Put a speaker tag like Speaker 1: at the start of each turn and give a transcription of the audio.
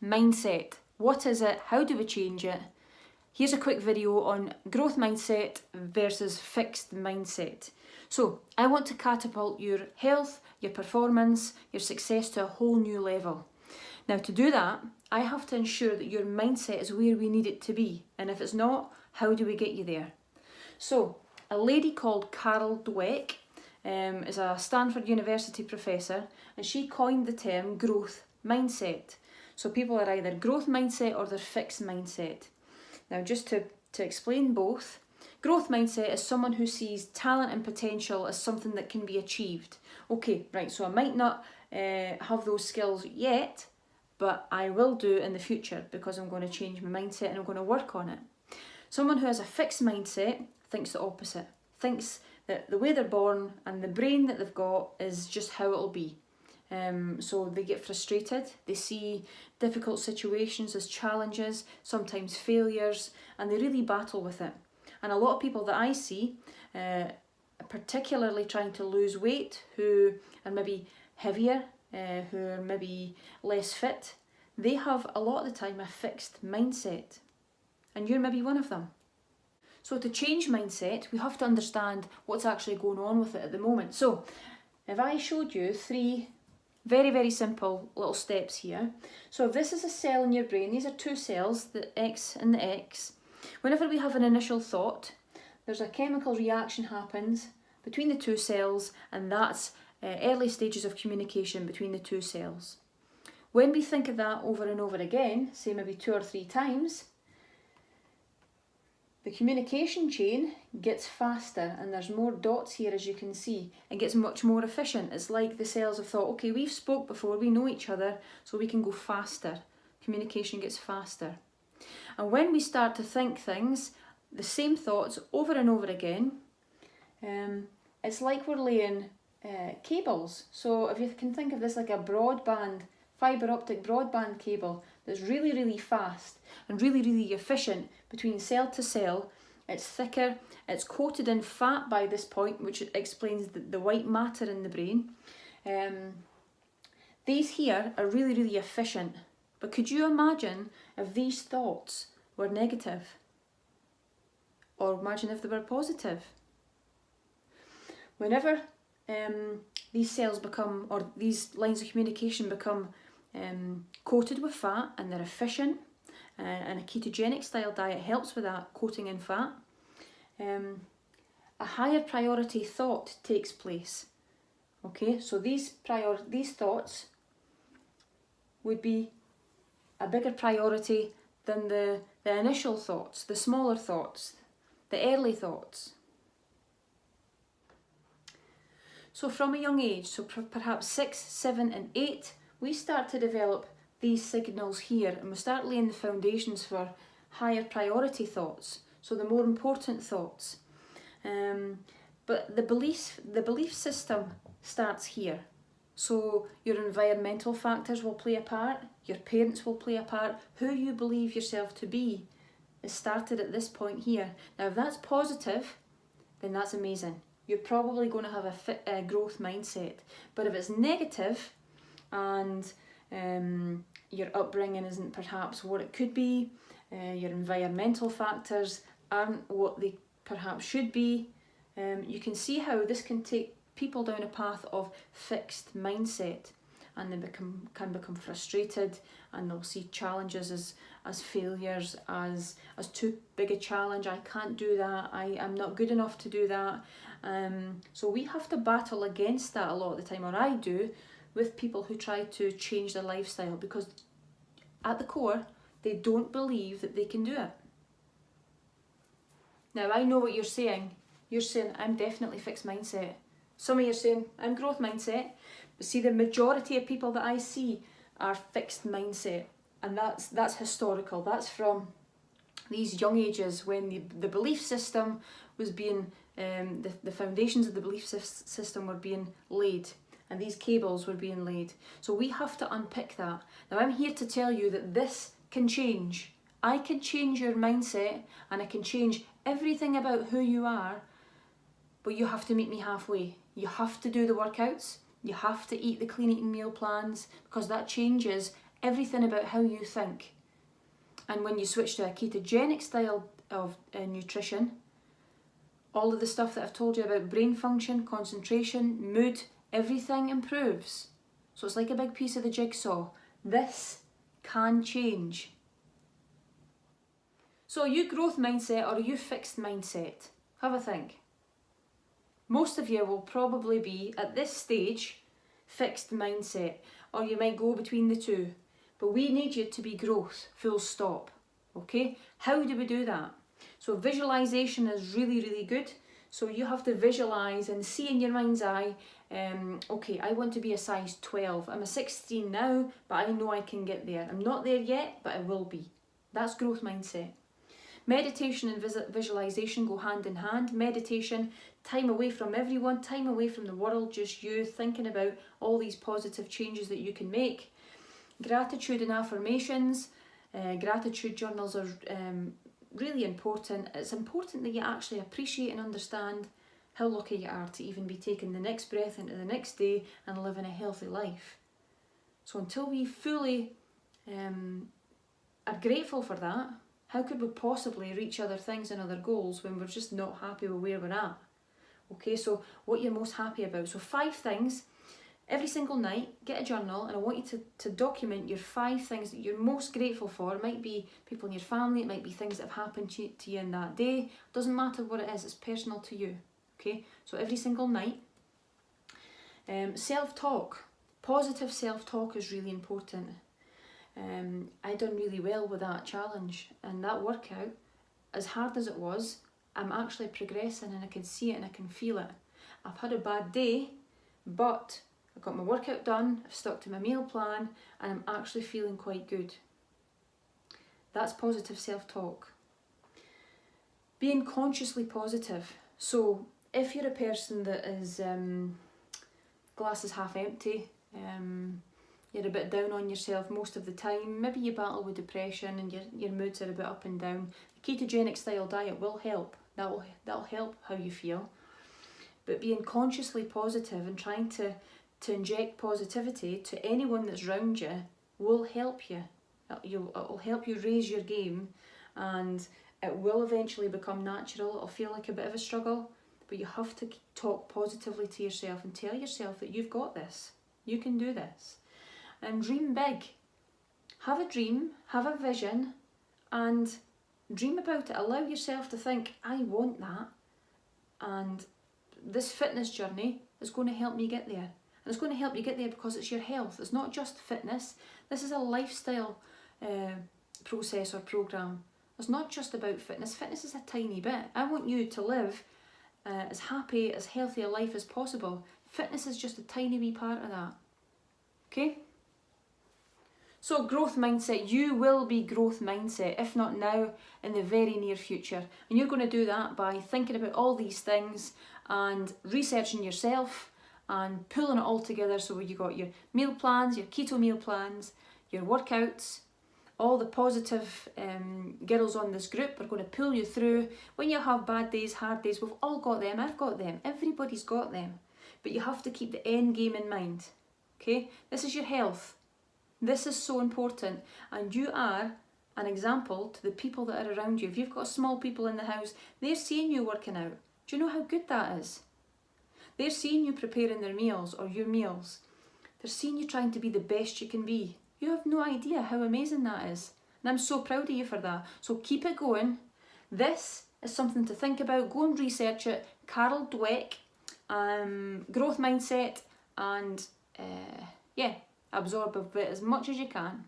Speaker 1: mindset. What is it? How do we change it? Here's a quick video on growth mindset versus fixed mindset. So I want to catapult your health, your performance, your success to a whole new level. Now to do that, I have to ensure that your mindset is where we need it to be. And if it's not, how do we get you there? So a lady called Carol Dweck is a Stanford University professor, and she coined the term growth mindset. So people are either growth mindset or they're fixed mindset. Now just to explain both, growth mindset is someone who sees talent and potential as something that can be achieved. Okay, right, so I might not have those skills yet, but I will do in the future because I'm going to change my mindset and I'm going to work on it. Someone who has a fixed mindset thinks the opposite, thinks that the way they're born and the brain that they've got is just how it'll be. So they get frustrated, they see difficult situations as challenges, sometimes failures, and they really battle with it. And a lot of people that I see, particularly trying to lose weight, who are maybe heavier, who are maybe less fit, they have a lot of the time a fixed mindset. And you're maybe one of them. So to change mindset, we have to understand what's actually going on with it at the moment. So if I showed you 3 very, very simple little steps here. So if this is a cell in your brain, these are 2 cells, the X and the X. Whenever we have an initial thought, there's a chemical reaction happens between the 2 cells, and that's early stages of communication between the 2 cells. When we think of that over and over again, say maybe 2 or 3 times, the communication chain gets faster, and there's more dots here, as you can see. It gets much more efficient. It's like the cells have thought, okay, we've spoke before, we know each other, so we can go faster. Communication gets faster. And when we start to think things, the same thoughts over and over again, it's like we're laying cables. So if you can think of this like a broadband, fibre optic broadband cable that's really, really fast and really, really efficient between cell to cell. It's thicker, it's coated in fat by this point, which explains the white matter in the brain. These here are really, really efficient. But could you imagine if these thoughts were negative? Or imagine if they were positive? Whenever these cells become, or these lines of communication become coated with fat and they're efficient, and a ketogenic style diet helps with that coating in fat, a higher priority thought takes place. Okay, so these thoughts would be a bigger priority than the initial thoughts, the smaller thoughts, the early thoughts. So from a young age, so perhaps 6, 7 and 8, we start to develop these signals here, and we start laying the foundations for higher priority thoughts, so the more important thoughts. But the belief system starts here. So your environmental factors will play a part, your parents will play a part, who you believe yourself to be is started at this point here. Now if that's positive, then that's amazing. You're probably going to have a growth mindset. But if it's negative and your upbringing isn't perhaps what it could be, your environmental factors aren't what they perhaps should be, you can see how this can take people down a path of fixed mindset, and they can become frustrated, and they'll see challenges as failures, as too big a challenge. I can't do that, I'm not good enough to do that. So we have to battle against that a lot of the time, or I do, with people who try to change their lifestyle, because at the core they don't believe that they can do it. Now I know what you're saying. You're saying I'm definitely fixed mindset. Some of you are saying I'm growth mindset. But see, the majority of people that I see are fixed mindset, and that's historical. That's from these young ages when the belief system was being, the foundations of the belief system were being laid, and these cables were being laid. So we have to unpick that. Now I'm here to tell you that this can change. I can change your mindset, and I can change everything about who you are, but you have to meet me halfway. You have to do the workouts, you have to eat the clean eating meal plans, because that changes everything about how you think. And when you switch to a ketogenic style of nutrition, all of the stuff that I've told you about brain function, concentration, mood, everything improves. So it's like a big piece of the jigsaw. This can change. So are you growth mindset or are you fixed mindset? Have a think. Most of you will probably be, at this stage, fixed mindset, or you might go between the two. But we need you to be growth, full stop. Okay? How do we do that? So visualization is really, really good. So you have to visualize and see in your mind's eye, okay, I want to be a size 12. I'm a 16 now, but I know I can get there. I'm not there yet, but I will be. That's growth mindset. Meditation and visualization go hand in hand. Meditation, time away from everyone, time away from the world, just you thinking about all these positive changes that you can make. Gratitude and affirmations. Gratitude journals are really important. It's important that you actually appreciate and understand how lucky you are to even be taking the next breath into the next day and living a healthy life. So until we fully are grateful for that, how could we possibly reach other things and other goals when we're just not happy with where we're at? Okay, so what you're most happy about. So 5 things. Every single night, get a journal, and I want you to document your 5 things that you're most grateful for. It might be people in your family, it might be things that have happened to you in that day. Doesn't matter what it is, it's personal to you. Okay, so every single night. Self-talk. Positive self-talk is really important. I done really well with that challenge and that workout. As hard as it was, I'm actually progressing and I can see it and I can feel it. I've had a bad day, but I got my workout done, I've stuck to my meal plan, and I'm actually feeling quite good. That's positive self-talk. Being consciously positive. So if you're a person that is glass is half empty, you're a bit down on yourself most of the time, maybe you battle with depression and your moods are a bit up and down, the ketogenic style diet will help. That'll help how you feel. But being consciously positive and trying to inject positivity to anyone that's around you will help you. It'll help you raise your game, and it will eventually become natural. It'll feel like a bit of a struggle, but you have to talk positively to yourself and tell yourself that you've got this. You can do this. And dream big. Have a dream, have a vision, and dream about it. Allow yourself to think, I want that, and this fitness journey is going to help me get there. And it's going to help you get there because it's your health. It's not just fitness. This is a lifestyle process or program. It's not just about fitness. Fitness is a tiny bit. I want you to live as happy, as healthy a life as possible. Fitness is just a tiny wee part of that. Okay? So growth mindset, you will be growth mindset, if not now, in the very near future. And you're going to do that by thinking about all these things and researching yourself and pulling it all together. So you got your meal plans, your keto meal plans, your workouts, all the positive girls on this group are going to pull you through. When you have bad days, hard days, we've all got them, I've got them, everybody's got them. But you have to keep the end game in mind. Okay, this is your health. This is so important, and you are an example to the people that are around you. If you've got small people in the house, they're seeing you working out. Do you know how good that is? They're seeing you preparing their meals or your meals. They're seeing you trying to be the best you can be. You have no idea how amazing that is. And I'm so proud of you for that. So keep it going. This is something to think about. Go and research it. Carol Dweck, growth mindset, and yeah, absorb a bit as much as you can.